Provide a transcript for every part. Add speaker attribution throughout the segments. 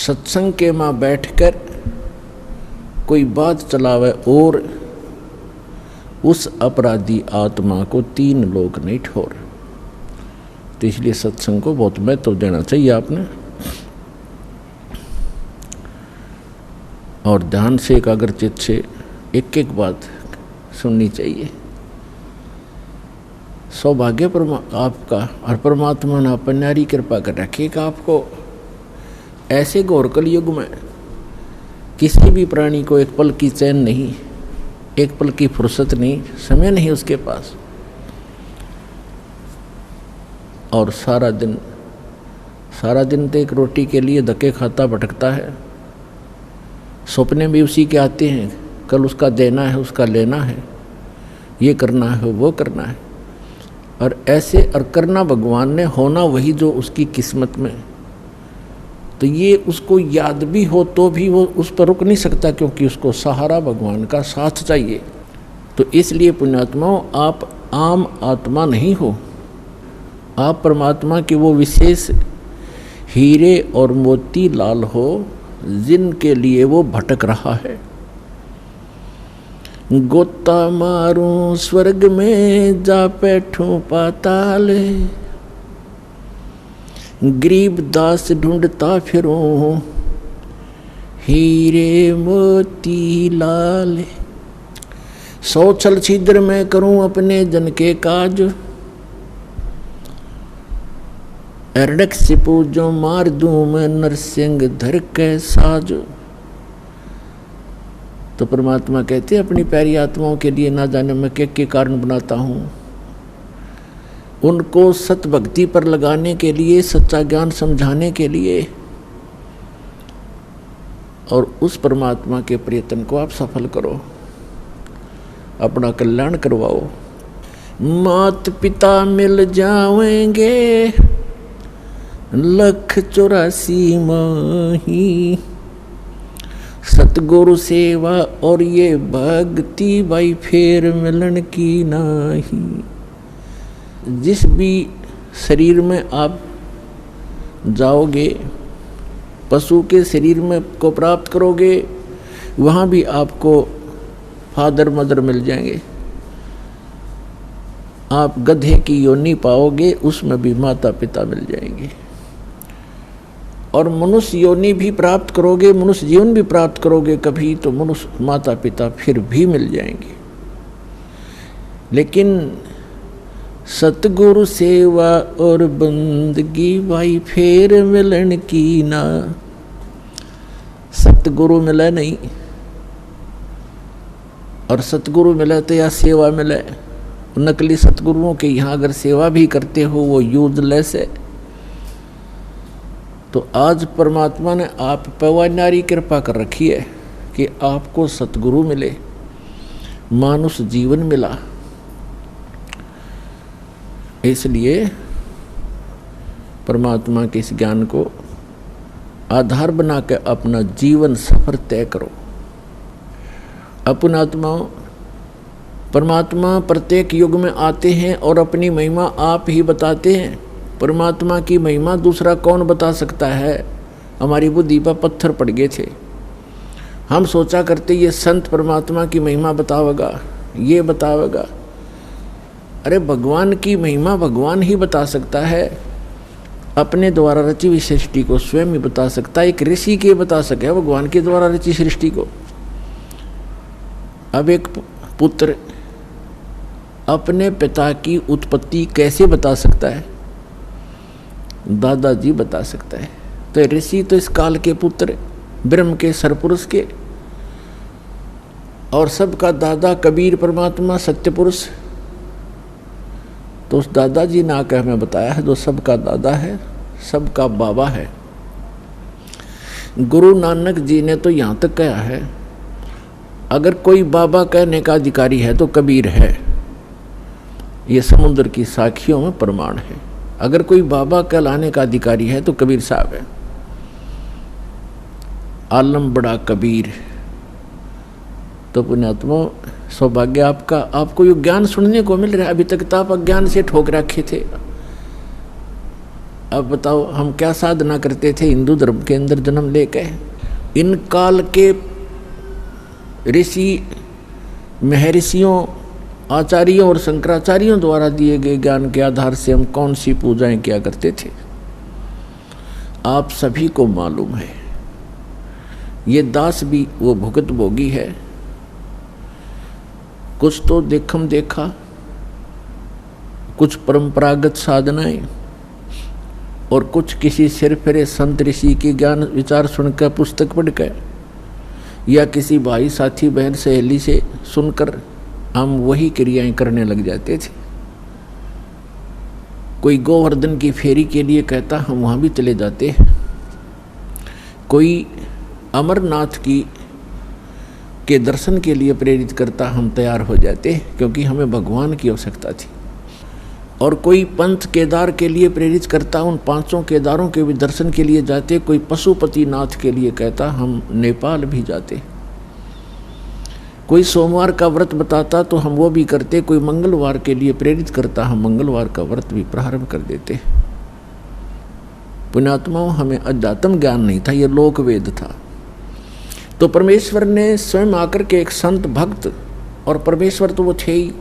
Speaker 1: सत्संग के मां बैठकर कोई बात चलावे और उस अपराधी आत्मा को 3 लोग नहीं ठोर। तो इसलिए सत्संग को बहुत महत्व देना चाहिए आपने, और ध्यान से एकाग्रचित्त से एक एक बात सुननी चाहिए। सौभाग्य आपका और परमात्मा ने अपन न्यारी कृपा कर रखी कि आपको ऐसे घोर कलयुग में किसी भी प्राणी को एक पल की चैन नहीं, एक पल की फुर्सत नहीं, समय नहीं उसके पास, और सारा दिन तो एक रोटी के लिए धक्के खाता भटकता है। सपने भी उसी के आते हैं, कल उसका देना है, उसका लेना है, ये करना है, वो करना है, और ऐसे और करना भगवान ने, होना वही जो उसकी किस्मत में। तो ये उसको याद भी हो तो भी वो उस पर रुक नहीं सकता, क्योंकि उसको सहारा भगवान का साथ चाहिए। तो इसलिए पुण्यात्माओं, आप आम आत्मा नहीं हो, आप परमात्मा के वो विशेष हीरे और मोती लाल हो जिनके लिए वो भटक रहा है। गोता मारूं स्वर्ग में जा बैठूं पाताल, गरीब दास ढूंढता फिरूं हीरे मोती लाल। 100 छल छिद्र में करूं अपने जन के काज, अरडक से पूजो मार दूं मैं नरसिंह धर के साज। तो परमात्मा कहते अपनी प्यारी आत्माओं के लिए ना जाने मैं के कारण बनाता हूँ, उनको सत भक्ति पर लगाने के लिए, सच्चा ज्ञान समझाने के लिए, और उस परमात्मा के प्रयत्न को आप सफल करो, अपना कल्याण करवाओ। मात पिता मिल जाएंगे 184 माही, सतगुरु सेवा और ये भक्ति भाई फेर मिलन की नाही। जिस भी शरीर में आप जाओगे, पशु के शरीर में को प्राप्त करोगे, वहाँ भी आपको फादर मदर मिल जाएंगे। आप गधे की योनि पाओगे, उसमें भी माता पिता मिल जाएंगे। और मनुष्य योनि भी प्राप्त करोगे, मनुष्य जीवन भी प्राप्त करोगे कभी, तो मनुष्य माता पिता फिर भी मिल जाएंगे। लेकिन सतगुरु सेवा और बंदगी भाई फेर मिलन की ना। सतगुरु मिले नहीं, और सतगुरु मिले तो या सेवा मिले। नकली सतगुरुओं के यहाँ अगर सेवा भी करते हो वो यूजलेस है। तो आज परमात्मा ने आप पर नारी कृपा कर रखी है कि आपको सतगुरु मिले, मानुष जीवन मिला। इसलिए परमात्मा के इस ज्ञान को आधार बना के अपना जीवन सफर तय करो। अपन आत्माओं, परमात्मा प्रत्येक युग में आते हैं और अपनी महिमा आप ही बताते हैं। परमात्मा की महिमा दूसरा कौन बता सकता है। हमारी बुद्धि पर पत्थर पड़ गए थे, हम सोचा करते ये संत परमात्मा की महिमा बतावेगा, ये बतावेगा। अरे भगवान की महिमा भगवान ही बता सकता है, अपने द्वारा रची हुई सृष्टि को स्वयं ही बता सकता है। एक ऋषि के बता सके भगवान के द्वारा रची सृष्टि को। अब एक पुत्र अपने पिता की उत्पत्ति कैसे बता सकता है? दादाजी बता सकता है। तो ऋषि तो इस काल के पुत्र, ब्रह्म के सरपुरुष के, और सबका दादा कबीर परमात्मा सत्य पुरुष। तो उस दादाजी ने आकर हमें बताया है, जो सबका दादा है, सबका बाबा है। गुरु नानक जी ने तो यहाँ तक कहा है, अगर कोई बाबा कहने का अधिकारी है तो कबीर है। ये समुद्र की साखियों में प्रमाण है। अगर कोई बाबा कहलाने का अधिकारी है तो कबीर साहब है। आलम बड़ा कबीर। तो पुण्यात्मा, सौभाग्य आपका, आपको ये ज्ञान सुनने को मिल रहा है। अभी तक तो आप अज्ञान से ठोक रखे थे। अब बताओ हम क्या साधना करते थे हिंदू धर्म के अंदर जन्म लेके। इन काल के ऋषि महर्षियों आचार्यों और शंकराचार्यों द्वारा दिए गए ज्ञान के आधार से हम कौन सी पूजाएं किया करते थे, आप सभी को मालूम है। ये दास भी वो भुगत भोगी है। कुछ तो देखम देखा, कुछ परंपरागत साधनाएं और कुछ किसी सिर फिरे संत ऋषि की ज्ञान विचार सुनकर पुस्तक पढ़कर या किसी भाई साथी बहन सहेली से सुनकर हम वही क्रियाएं करने लग जाते थे। कोई गोवर्धन की फेरी के लिए कहता हम वहाँ भी चले जाते हैं, कोई अमरनाथ के दर्शन के लिए प्रेरित करता हम तैयार हो जाते क्योंकि हमें भगवान की आवश्यकता थी, और कोई पंथ केदार के लिए प्रेरित करता उन 5 केदारों के भी दर्शन के लिए जाते, कोई पशुपति नाथ के लिए कहता हम नेपाल भी जाते, कोई सोमवार का व्रत बताता तो हम वो भी करते, कोई मंगलवार के लिए प्रेरित करता हम मंगलवार का व्रत भी प्रारंभ कर देते। पुण्यात्माओं, हमें अध्यात्म ज्ञान नहीं था, ये लोक वेद था। तो परमेश्वर ने स्वयं आकर के एक संत भक्त, और परमेश्वर तो वो थे ही,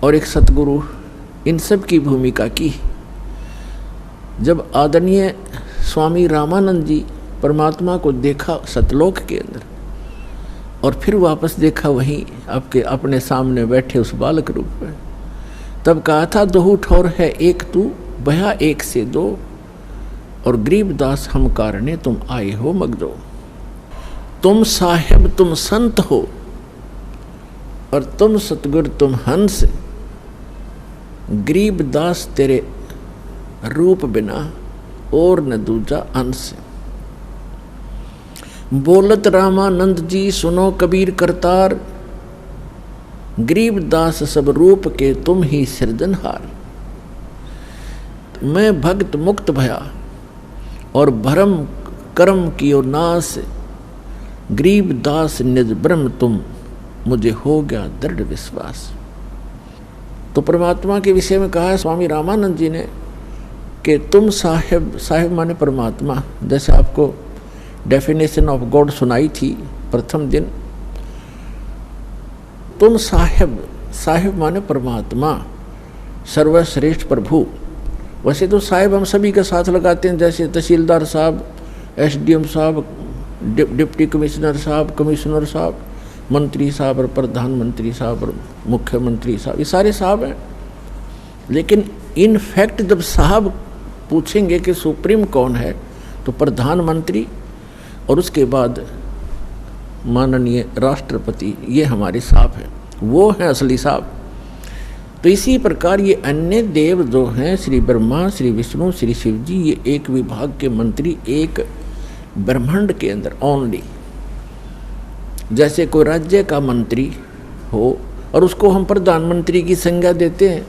Speaker 1: और एक सतगुरु, इन सब की भूमिका की। जब आदरणीय स्वामी रामानंद जी परमात्मा को देखा सतलोक के अंदर और फिर वापस देखा वहीं आपके अपने सामने बैठे उस बालक रूप में, तब कहा था दोहू ठौर है एक तू बया एक से दो, और गरीबदास हम कारणे तुम आए हो मगदो। तुम साहेब तुम संत हो और तुम सतगुर तुम हंस, गरीबदास तेरे रूप बिना और न दूजा अंश। बोलत रामानंद जी सुनो कबीर करतार, गरीबदास सब रूप के तुम ही सृजनहार। मैं भक्त मुक्त भया और भरम कर्म कियो नाश, गरीबदास निज ब्रह्म तुम मुझे हो गया दृढ़ विश्वास। तो परमात्मा के विषय में कहा है स्वामी रामानंद जी ने कि तुम साहेब, साहेब माने परमात्मा, जैसे आपको डेफिनेशन ऑफ गॉड सुनाई थी प्रथम दिन। तुम साहेब, साहेब माने परमात्मा, सर्वश्रेष्ठ प्रभु। वैसे तो साहेब हम सभी के साथ लगाते हैं, जैसे तहसीलदार साहब, SDM साहब, डिप्टी कमिश्नर साहब, कमिश्नर साहब, मंत्री साहब और प्रधानमंत्री साहब और मुख्यमंत्री साहब, ये सारे साहब हैं। लेकिन इन फैक्ट जब साहब पूछेंगे कि सुप्रीम कौन है, तो प्रधानमंत्री और उसके बाद माननीय राष्ट्रपति, ये हमारे साहब हैं, वो हैं असली साहब। तो इसी प्रकार ये अन्य देव जो हैं, श्री ब्रह्मा, श्री विष्णु, श्री शिव जी, ये एक विभाग के मंत्री एक ब्रह्मांड के अंदर ओनली। जैसे कोई राज्य का मंत्री हो और उसको हम प्रधानमंत्री की संज्ञा देते हैं,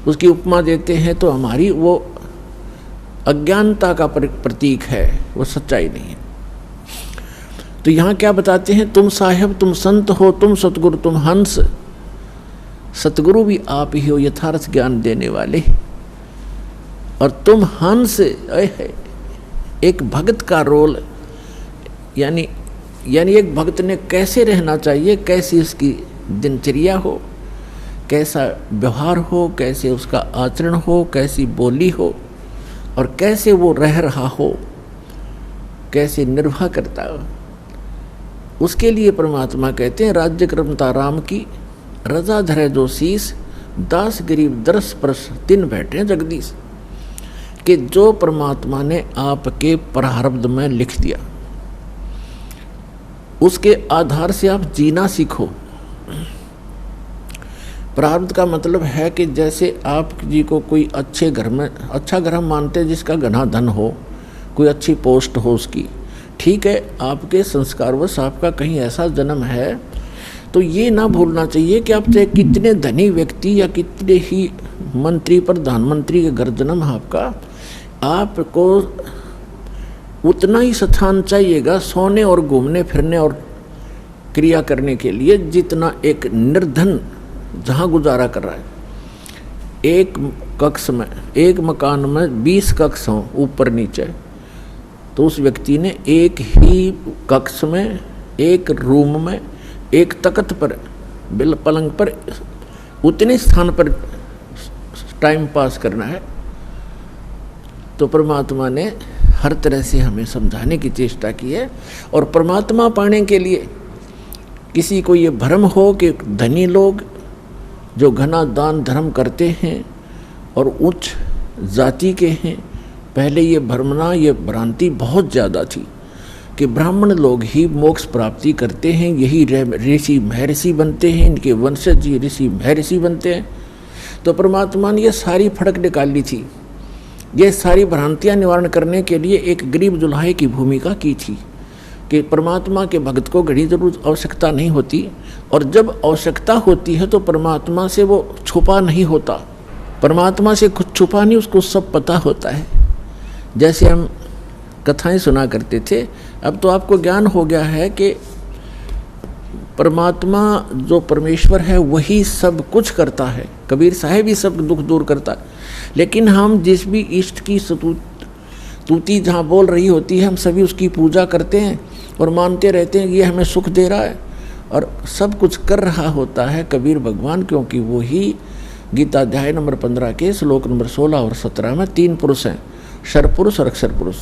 Speaker 1: उसकी उपमा देते हैं, तो हमारी वो अज्ञानता का प्रतीक है, वो सच्चाई नहीं है। तो यहाँ क्या बताते हैं, तुम साहेब तुम संत हो, तुम सतगुरु तुम हंस। सतगुरु भी आप ही हो, यथार्थ ज्ञान देने वाले, और तुम हंस। एक भक्त का रोल, यानी एक भक्त ने कैसे रहना चाहिए, कैसी उसकी दिनचर्या हो, कैसा व्यवहार हो, कैसे उसका आचरण हो, कैसी बोली हो, और कैसे वो रह रहा हो, कैसे निर्वाह करता हो, उसके लिए परमात्मा कहते हैं राज्य क्रमता राम की, रजा धरे जो शीस, दास गरीब दरस परस तिन बैठे जगदीश। कि जो परमात्मा ने आपके प्रारब्ध में लिख दिया, उसके आधार से आप जीना सीखो। प्रारब्ध का मतलब है कि जैसे आप जी को कोई अच्छे घर में, अच्छा घर हम मानते हैं जिसका घना धन हो, कोई अच्छी पोस्ट हो उसकी, ठीक है, आपके संस्कारवश आपका कहीं ऐसा जन्म है, तो ये ना भूलना चाहिए कि आप चाहे कितने धनी व्यक्ति या कितने ही मंत्री प्रधानमंत्री के घर जन्म है आपको उतना ही स्थान चाहिएगा सोने और घूमने फिरने और क्रिया करने के लिए जितना एक निर्धन जहाँ गुजारा कर रहा है। एक कक्ष में, एक मकान में 20 कक्ष हों ऊपर नीचे, तो उस व्यक्ति ने एक ही कक्ष में, एक रूम में, एक तख्त पर, बिल पलंग पर, उतने स्थान पर टाइम पास करना है। तो परमात्मा ने हर तरह से हमें समझाने की चेष्टा की है। और परमात्मा पाने के लिए किसी को ये भ्रम हो कि धनी लोग जो घना दान धर्म करते हैं और उच्च जाति के हैं, पहले ये भ्रमना, ये भ्रांति बहुत ज़्यादा थी कि ब्राह्मण लोग ही मोक्ष प्राप्ति करते हैं, यही ऋषि महर्षि बनते हैं, इनके वंशज ही ऋषि महर्षि बनते हैं। तो परमात्मा ने ये सारी फड़क निकाली थी, ये सारी भ्रांतियाँ निवारण करने के लिए एक गरीब दुल्हाई की भूमिका की थी कि परमात्मा के भक्त को घड़ी जरूर आवश्यकता नहीं होती, और जब आवश्यकता होती है तो परमात्मा से वो छुपा नहीं होता, परमात्मा से कुछ छुपा नहीं, उसको सब पता होता है। जैसे हम कथाएं सुना करते थे, अब तो आपको ज्ञान हो गया है कि परमात्मा जो परमेश्वर है वही सब कुछ करता है। कबीर साहब ही सब दुख दूर करता है, लेकिन हम जिस भी इष्ट की स्तुति जहाँ बोल रही होती है, हम सभी उसकी पूजा करते हैं और मानते रहते हैं ये हमें सुख दे रहा है और सब कुछ कर रहा होता है कबीर भगवान, क्योंकि वो ही गीता अध्याय नंबर 15 के श्लोक नंबर 16 और 17 में 3 पुरुष हैं, क्षर पुरुष और अक्षर पुरुष।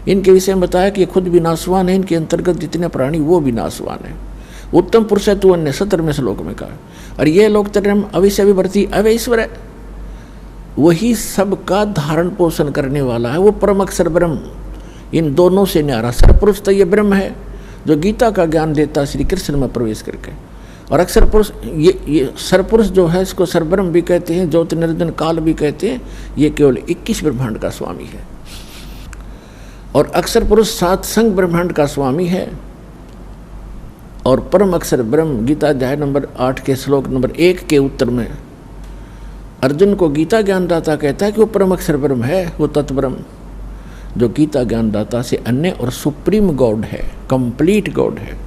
Speaker 1: इनके विषय में बताया कि ये खुद विनाशवान है, इनके अंतर्गत जितने प्राणी वो विनाशवान है। उत्तम पुरुष है तू अन्य 17वें श्लोक में कहा। और ये लोग तरम अविश्य विवर्ती अवैश्वर है, वही सबका धारण पोषण करने वाला है, वो परम अक्षर ब्रह्म। इन दोनों से न्यारा सरपुरुष तो ये ब्रह्म है जो गीता का ज्ञान देता श्री कृष्ण में प्रवेश करके, और अक्षर पुरुष ये सरपुरुष जो है इसको सरब्रह्म भी कहते हैं, ज्योति निरंजन काल भी कहते हैं। ये केवल 21 ब्रह्मांड का स्वामी है, और अक्षर पुरुष 7 संग ब्रह्मांड का स्वामी है। और परम अक्षर ब्रह्म गीता अध्याय नंबर 8 के श्लोक नंबर 1 के उत्तर में अर्जुन को गीता ज्ञानदाता कहता है कि वो परम अक्षर ब्रह्म है, वो तत्ब्रह्म जो गीता ज्ञानदाता से अन्य और सुप्रीम गॉड है, कंप्लीट गॉड है।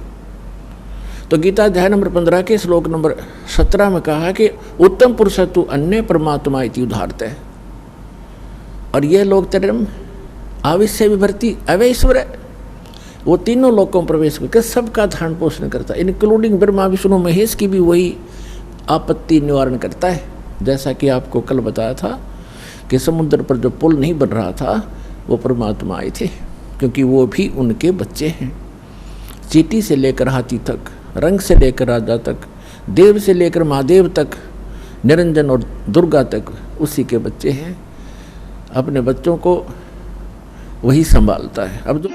Speaker 1: तो गीता अध्याय नंबर 15 के श्लोक नंबर 17 में कहा कि उत्तम पुरुष तु अन्य परमात्मा इति उदाहरत है। और ये लोग तरम आविश्य विभर्ती अवैश्वर है, वो तीनों लोकों में प्रवेश करके सबका धारण पोषण करता है, इंक्लूडिंग ब्रह्मा विष्णु महेश की भी वही आपत्ति निवारण करता है। जैसा कि आपको कल बताया था कि समुद्र पर जो पुल नहीं बन रहा था वो परमात्मा आए थे, क्योंकि वो भी उनके बच्चे हैं। चींटी से लेकर हाथी तक, रंग से लेकर राजा तक, देव से लेकर महादेव तक, निरंजन और दुर्गा तक उसी के बच्चे हैं। अपने बच्चों को वही संभालता है। अब जो